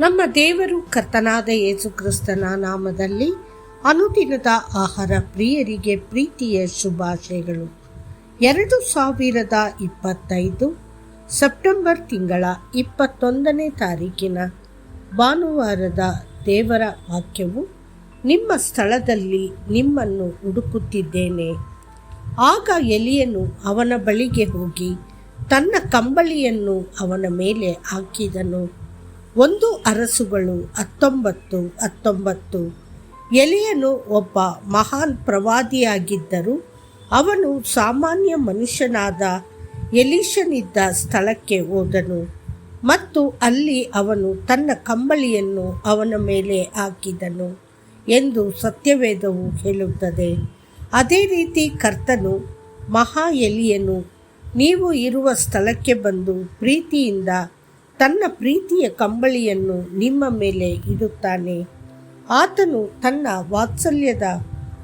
ನಮ್ಮ ದೇವರು ಕರ್ತನಾದ ಯೇಸು ಕ್ರಿಸ್ತನ ನಾಮದಲ್ಲಿ ಅನುದಿನದ ಆಹಾರ ಪ್ರಿಯರಿಗೆ ಪ್ರೀತಿಯ ಶುಭಾಶಯಗಳು. 2025 ಸೆಪ್ಟೆಂಬರ್ ತಿಂಗಳ 21ನೇ ತಾರೀಕಿನ ಭಾನುವಾರದ ದೇವರ ವಾಕ್ಯವು, ನಿಮ್ಮ ಸ್ಥಳದಲ್ಲಿ ನಿಮ್ಮನ್ನು ಹುಡುಕುತ್ತಿದ್ದೇನೆ. ಆಗ ಎಲಿಯನು ಅವನ ಬಳಿಗೆ ಹೋಗಿ ತನ್ನ ಕಂಬಳಿಯನ್ನು ಅವನ ಮೇಲೆ ಹಾಕಿದನು. 1 ಅರಸುಗಳು 19:19. ಎಲಿಯನು ಒಬ್ಬ ಮಹಾನ್ ಪ್ರವಾದಿಯಾಗಿದ್ದರೂ ಅವನು ಸಾಮಾನ್ಯ ಮನುಷ್ಯನಾದ ಎಲೀಷನಿದ್ದ ಸ್ಥಳಕ್ಕೆ ಹೋದನು ಮತ್ತು ಅಲ್ಲಿ ಅವನು ತನ್ನ ಕಂಬಳಿಯನ್ನು ಅವನ ಮೇಲೆ ಹಾಕಿದನು ಎಂದು ಸತ್ಯವೇದವು ಹೇಳುತ್ತದೆ. ಅದೇ ರೀತಿ ಕರ್ತನು ಮಹಾ ಎಲಿಯನು ನೀವು ಇರುವ ಸ್ಥಳಕ್ಕೆ ಬಂದು ಪ್ರೀತಿಯಿಂದ ತನ್ನ ಪ್ರೀತಿಯ ಕಂಬಳಿಯನ್ನು ನಿಮ್ಮ ಮೇಲೆ ಇಡುತ್ತಾನೆ. ಆತನು ತನ್ನ ವಾತ್ಸಲ್ಯದ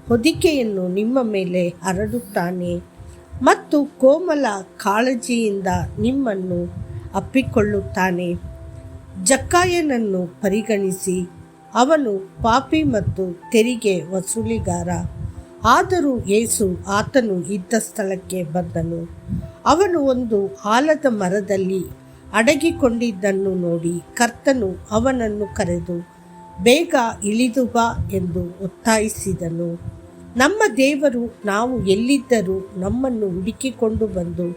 ಹೊದಿಕೆಯನ್ನು ನಿಮ್ಮ ಮೇಲೆ ಹರಡುತ್ತಾನೆ ಮತ್ತು ಕೋಮಲ ಕಾಳಜಿಯಿಂದ ನಿಮ್ಮನ್ನು ಅಪ್ಪಿಕೊಳ್ಳುತ್ತಾನೆ. ಜಕ್ಕಾಯನನ್ನು ಪರಿಗಣಿಸಿ, ಅವನು ಪಾಪಿ ಮತ್ತು ತೆರಿಗೆ ವಸೂಲಿಗಾರ. ಆದರೂ ಯೇಸು ಆತನು ಇದ್ದ ಸ್ಥಳಕ್ಕೆ ಬಂದನು. ಅವನು ಒಂದು ಆಲದ ಮರದಲ್ಲಿ ಅಡಗಿಕೊಂಡಿದ್ದನ್ನು ನೋಡಿ ಕರ್ತನು ಅವನನ್ನು ಕರೆದು, ಬೇಗ ಇಳಿದು ಬಾ ಎಂದು ಒತ್ತಾಯಿಸಿದನು. ನಮ್ಮ ದೇವರು ನಾವು ಎಲ್ಲಿದ್ದರೂ ನಮ್ಮನ್ನು ಹುಡುಕಿಕೊಂಡು ಬಂದು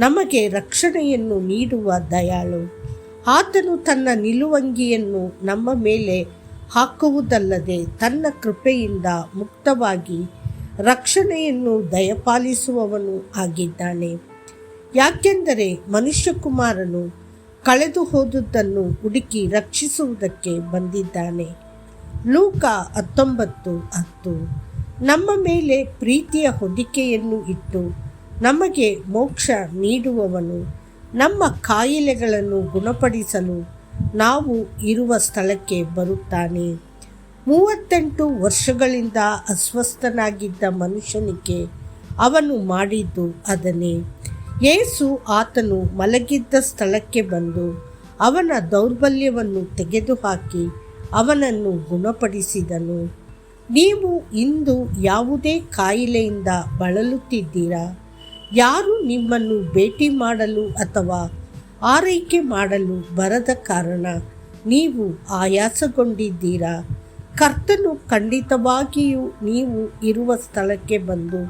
ನಮಗೆ ರಕ್ಷಣೆಯನ್ನು ನೀಡುವ ದಯಾಳು. ಆತನು ತನ್ನ ನಿಲುವಂಗಿಯನ್ನು ನಮ್ಮ ಮೇಲೆ ಹಾಕುವುದಲ್ಲದೆ ತನ್ನ ಕೃಪೆಯಿಂದ ಮುಕ್ತವಾಗಿ ರಕ್ಷಣೆಯನ್ನು ದಯಪಾಲಿಸುವವನು ಆಗಿದ್ದಾನೆ. ಯಾಕೆಂದರೆ ಮನುಷ್ಯಕುಮಾರನು ಕಳೆದು ಹೋದುದನ್ನು ಹುಡುಕಿ ರಕ್ಷಿಸುವುದಕ್ಕೆ ಬಂದಿದ್ದಾನೆ. ಲೂಕ 19:10. ನಮ್ಮ ಮೇಲೆ ಪ್ರೀತಿಯ ಹೊದಿಕೆಯನ್ನು ಇಟ್ಟು ನಮಗೆ ಮೋಕ್ಷ ನೀಡುವವನು ನಮ್ಮ ಕಾಯಿಲೆಗಳನ್ನು ಗುಣಪಡಿಸಲು ನಾವು ಇರುವ ಸ್ಥಳಕ್ಕೆ ಬರುತ್ತಾನೆ. 38 ವರ್ಷಗಳಿಂದ ಅಸ್ವಸ್ಥನಾಗಿದ್ದ ಮನುಷ್ಯನಿಗೆ ಅವನು ಮಾಡಿದ್ದು ಅದನ್ನೇ. ಯೇಸು ಆತನು ಮಲಗಿದ್ದ ಸ್ಥಳಕ್ಕೆ ಬಂದು ಅವನ ದೌರ್ಬಲ್ಯವನ್ನು ತೆಗೆದುಹಾಕಿ ಅವನನ್ನು ಗುಣಪಡಿಸಿದನು. ನೀವು ಇಂದು ಯಾವುದೇ ಕಾಯಿಲೆಯಿಂದ ಬಳಲುತ್ತಿದ್ದೀರಾ? ಯಾರು ನಿಮ್ಮನ್ನು ಭೇಟಿ ಮಾಡಲು ಅಥವಾ ಆರೈಕೆ ಮಾಡಲು ಬರದ ಕಾರಣ ನೀವು ಆಯಾಸಗೊಂಡಿದ್ದೀರಾ? ಕರ್ತನು ಖಂಡಿತವಾಗಿಯೂ ನೀವು ಇರುವ ಸ್ಥಳಕ್ಕೆ ಬಂದು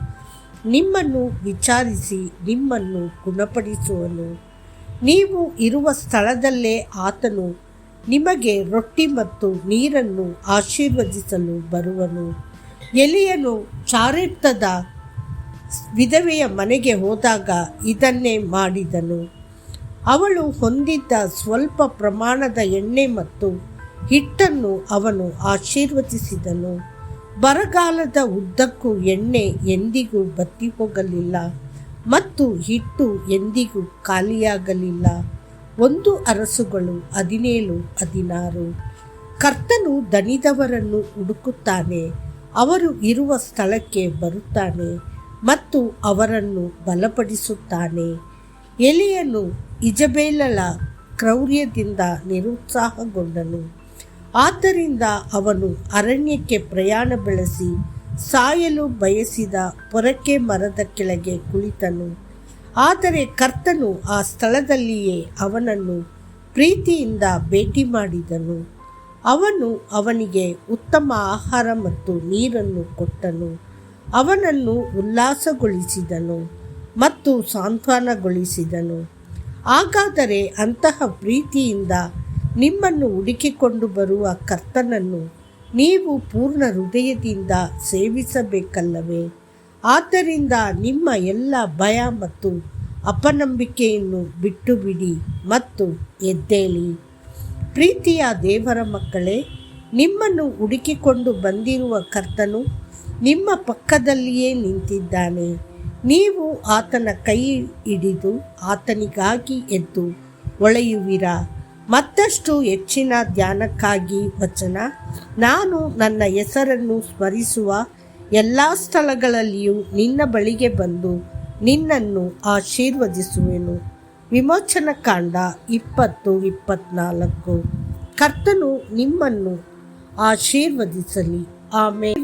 ನಿಮ್ಮನ್ನು ವಿಚಾರಿಸಿ ನಿಮ್ಮನ್ನು ಗುಣಪಡಿಸುವನು. ನೀವು ಇರುವ ಸ್ಥಳದಲ್ಲೇ ಆತನು ನಿಮಗೆ ರೊಟ್ಟಿ ಮತ್ತು ನೀರನ್ನು ಆಶೀರ್ವದಿಸಲು ಬರುವನು. ಎಲಿಯನು ಚಾರೆಪ್ತದ ವಿಧವೆಯ ಮನೆಗೆ ಹೋದಾಗ ಇದನ್ನೇ ಮಾಡಿದನು. ಅವಳು ಹೊಂದಿದ್ದ ಸ್ವಲ್ಪ ಪ್ರಮಾಣದ ಎಣ್ಣೆ ಮತ್ತು ಹಿಟ್ಟನ್ನು ಅವನು ಆಶೀರ್ವದಿಸಿದನು. ಬರಗಾಲದ ಉದ್ದಕ್ಕೂ ಎಣ್ಣೆ ಎಂದಿಗೂ ಬತ್ತಿ ಹೋಗಲಿಲ್ಲ ಮತ್ತು ಹಿಟ್ಟು ಎಂದಿಗೂ ಖಾಲಿಯಾಗಲಿಲ್ಲ. 1 ಅರಸುಗಳು 17:16. ಕರ್ತನು ದಣಿದವರನ್ನು ಹುಡುಕುತ್ತಾನೆ, ಅವರು ಇರುವ ಸ್ಥಳಕ್ಕೆ ಬರುತ್ತಾನೆ ಮತ್ತು ಅವರನ್ನು ಬಲಪಡಿಸುತ್ತಾನೆ. ಎಲಿಯನು ಇಜಬೇಲಳ ಕ್ರೌರ್ಯದಿಂದ ನಿರುತ್ಸಾಹಗೊಂಡನು. ಆದ್ದರಿಂದ ಅವನು ಅರಣ್ಯಕ್ಕೆ ಪ್ರಯಾಣ ಬೆಳೆಸಿ ಸಾಯಲು ಬಯಸಿದ ಪೊರಕೆ ಮರದ ಕೆಳಗೆ ಕುಳಿತನು. ಆದರೆ ಕರ್ತನು ಆ ಸ್ಥಳದಲ್ಲಿಯೇ ಅವನನ್ನು ಪ್ರೀತಿಯಿಂದ ಭೇಟಿ ಮಾಡಿದನು. ಅವನು ಅವನಿಗೆ ಉತ್ತಮ ಆಹಾರ ಮತ್ತು ನೀರನ್ನು ಕೊಟ್ಟನು. ಅವನನ್ನು ಉಲ್ಲಾಸಗೊಳಿಸಿದನು ಮತ್ತು ಸಾಂತ್ವನಗೊಳಿಸಿದನು. ಹಾಗಾದರೆ ಅಂತಹ ಪ್ರೀತಿಯಿಂದ ನಿಮ್ಮನ್ನು ಹುಡುಕಿಕೊಂಡು ಬರುವ ಕರ್ತನನ್ನು ನೀವು ಪೂರ್ಣ ಹೃದಯದಿಂದ ಸೇವಿಸಬೇಕಲ್ಲವೇ? ಆದ್ದರಿಂದ ನಿಮ್ಮ ಎಲ್ಲ ಭಯ ಮತ್ತು ಅಪನಂಬಿಕೆಯನ್ನು ಬಿಟ್ಟು ಬಿಡಿ ಮತ್ತು ಎದ್ದೇಳಿ. ಪ್ರೀತಿಯ ದೇವರ ಮಕ್ಕಳೇ, ನಿಮ್ಮನ್ನು ಹುಡುಕಿಕೊಂಡು ಬಂದಿರುವ ಕರ್ತನು ನಿಮ್ಮ ಪಕ್ಕದಲ್ಲಿಯೇ ನಿಂತಿದ್ದಾನೆ. ನೀವು ಆತನ ಕೈ ಹಿಡಿದು ಆತನಿಗಾಗಿ ಎದ್ದು ಒಳೆಯುವಿರಾ? ಮತ್ತಷ್ಟು ಹೆಚ್ಚಿನ ಧ್ಯಾನಕ್ಕಾಗಿ ವಚನ. ನಾನು ನನ್ನ ಹೆಸರನ್ನು ಸ್ಮರಿಸುವ ಎಲ್ಲ ಸ್ಥಳಗಳಲ್ಲಿಯೂ ನಿನ್ನ ಬಳಿಗೆ ಬಂದು ನಿನ್ನನ್ನು ಆಶೀರ್ವದಿಸುವೆನು. ವಿಮೋಚನಕಾಂಡ 20:24. ಕರ್ತನು ನಿಮ್ಮನ್ನು ಆಶೀರ್ವದಿಸಲಿ. ಆಮೇಲೆ